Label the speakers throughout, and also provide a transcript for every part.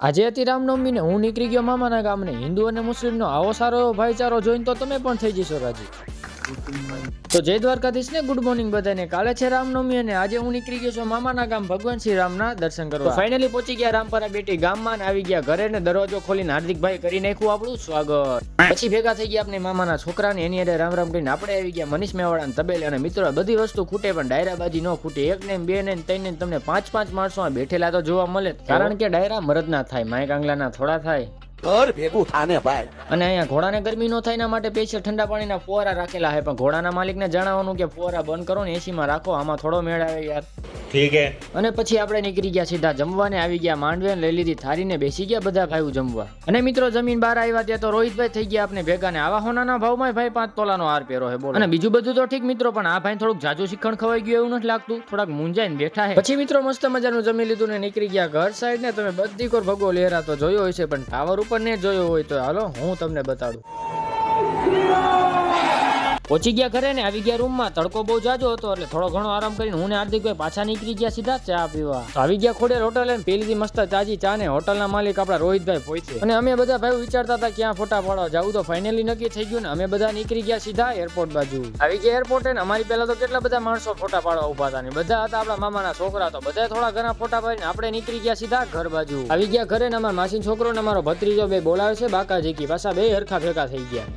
Speaker 1: આજે હતી રામનવમી ને હું નીકળી ગયો મામાના ગામને. હિન્દુ અને મુસ્લિમનો આવો સારો એવો ભાઈચારો જોઈને તો તમે પણ થઈ જશો રાજી. તો જય દ્વારકાધીશ ને ગુડ મોર્નિંગ બધાને. કાલે છે રામનવમી અને આજે હું નીકળી ગયો છું મામાના ગામ ભગવાન શ્રી રામના દર્શન કરવા. ફાઇનલી પહોંચી ગયા રામપરા બેટી ગામમાં ને આવી ગયા ઘરે ને દરવાજો ખોલીને હાર્દિકભાઈ કરી નાખ્યું આપણું સ્વાગત. પછી ભેગા થઈ ગયા આપણે મામાના છોકરાને એની અરે રામ રામ કરીને આપણે આવી ગયા મનીષ મેવાડા તબેલે. અને મિત્રો બધી વસ્તુ ખૂટે પણ ડાયરાબાજી ન ખૂટે. એક ને બે ને ત્રણ ને તમને પાંચ માણસો બેઠેલા તો જોવા મળે, કારણ કે ડાયરા મરદ ના થાય, માય કાંગલાના થોડા થાય.
Speaker 2: ઘર ભેગું થાને ભાઈ.
Speaker 1: અને અહીંયા ઘોડાને ગરમી નો થાય એના માટે સ્પેશિયલ ઠંડા પાણીના ફુવારા રાખેલા છે, પણ ઘોડાના માલિકને જણાવવાનું કે ફુવારા બંધ કરો ને એસી માં રાખો, આમાં થોડો મેળ આવે યાર.
Speaker 2: ઠીક હે.
Speaker 1: અને પછી આપણે નીકળી ગયા સીધા જમવાને. આવી ગયા માંડવે લઈ લીધી થારીને બેસી ગયા બધા ભાઈઓ જમવા. અને મિત્રો જમીન બહાર આવ્યા ત્યાં તો રોહિતભાઈ થઈ ગયા આપણે ભેગા ને આવા હોનાના ભાવમાં ભાઈ 5 તોલાનો હાર પહેરો છે બોલો. અને બીજું બધું તો ઠીક મિત્રો, પણ આ ભાઈ થોડુંક જાજુ શિખણ ખવાઈ ગયું એવું નથી લાગતું, થોડાક મૂંઝાઈને બેઠા છે. પછી મિત્રો મસ્ત મજાનું જમી લીધું ને નીકળી ગયા ઘર સાઈડ ને. તમે બધી કોર ભગવો લહેરા તો જોયો હોય છે, પણ ટાવર ઉપર ને જોયો હોય તો હાલો હું તમને બતાડું. પહોંચી ગયા ઘરે ને આવી ગયા રૂમમાં. તડકો બહુ જાજો હતો એટલે થોડો ઘણો આરામ કરીને હું ને હાર્દિકભાઈ પાછા નીકળી ગયા સીધા ચા પીવા. આવી ગયા ખોડેલ હોટલ ને પી લીધી મસ્ત તાજી ચા ને. હોટલના માલિક આપણા રોહિતભાઈ પહોંચે. અને અમે બધા ભાઈ વિચારતા હતા ક્યાં ફોટા પાડવા જવું, તો ફાઇનલી નક્કી થઈ ગયું ને અમે બધા નીકળી ગયા સીધા એરપોર્ટ બાજુ. આવી ગયા એરપોર્ટ ને અમારી પહેલા તો કેટલા બધા માણસો ફોટા પાડવા ઉભા હતા ને બધા હતા આપણા મામાના છોકરા, તો બધા થોડા ઘણા ફોટા પાડીને આપણે નીકળી ગયા સીધા ઘર બાજુ. આવી ગયા ઘરે ને અમારા માસી છોકરો ને અમારો ભત્રીજો બે બોલાવે છે બાકાજી કી, પાછા બે હરખા ભેગા થઈ ગયા.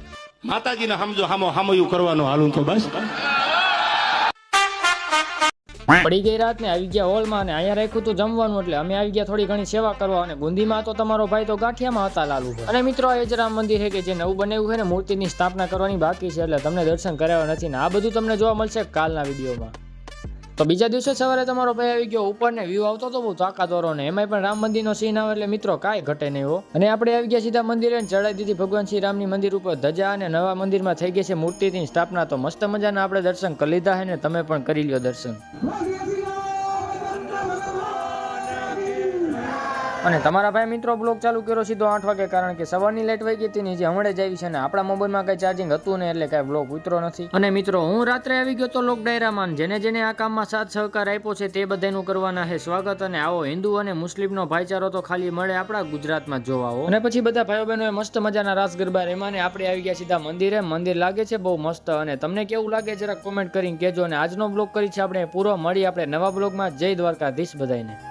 Speaker 2: માતાજીને સમજો હામયું કરવાનું હાલું તો બસ.
Speaker 1: પડી ગઈ રાત ને આવી ગયા હોલમાં અને અહીંયા રાખ્યું હતું જમવાનું, એટલે અમે આવી ગયા થોડી ઘણી સેવા કરવા. અને ગુંદીમાં તો તમારો ભાઈ તો ગાંઠિયામાં હતા લાલુ. અને મિત્રો એ જ રામ મંદિર છે કે જે નવું બન્યું છે ને, મૂર્તિની સ્થાપના કરવાની બાકી છે, એટલે તમને દર્શન કરાવ્યા નથી ને આ બધું તમને જોવા મળશે કાલના વિડીયોમાં. તો બીજા દિવસે સવારે તમારો ભાઈ આવી ગયો ઉપર ને વ્યૂ આવતો તો બહુ તાકાતવાળો ને, એમાંય પણ રામ મંદિરનો સીન આવે એટલે મિત્રો કાંઈ ઘટે નહીં હો. અને આપણે આવી ગયા સીધા મંદિરે ચડાવી દીધી ભગવાન શ્રી રામની મંદિર ઉપર ધજા, અને નવા મંદિરમાં થઈ ગઈ છે મૂર્તિની સ્થાપના. તો મસ્ત મજાના આપણે દર્શન કરી લીધા છે ને તમે પણ કરી લ્યો દર્શન. અને તમારા ભાઈ મિત્રો બ્લોગ ચાલુ કર્યો સીધો 8 વાગે, કારણ કે સવારની લાઈટ વહી ગઈ હતી ને જે હમણાં જ આવી છે, ને આપણા મોબાઈલમાં કઈ ચાર્જિંગ હતું ને એટલે કઈ બ્લોગ ઉતરો નથી. અને મિત્રો હું રાત્રે આવી ગયો તો લોક ડાયરામાં. જેને જેને આ કામમાં સાથ સહકાર આપ્યો છે તે બધાનું કરવાના છે સ્વાગત. અને આવો હિન્દુ અને મુસ્લિમનો ભાઈચારો તો ખાલી મળે આપણા ગુજરાતમાં જોવા આવો. અને પછી બધા ભાઈઓ બહેનોએ મસ્ત મજાના રાસ ગરબા રેમાં ને આપણે આવી ગયા સીધા મંદિરે. મંદિર લાગે છે બહુ મસ્ત, અને તમને કેવું લાગે જરા કોમેન્ટ કરીને કહેજો. અને આજનો બ્લોગ કરી છે આપણે પૂરો. મળી આપણે નવા બ્લોગમાં. જય દ્વારકાધીશ બધાને.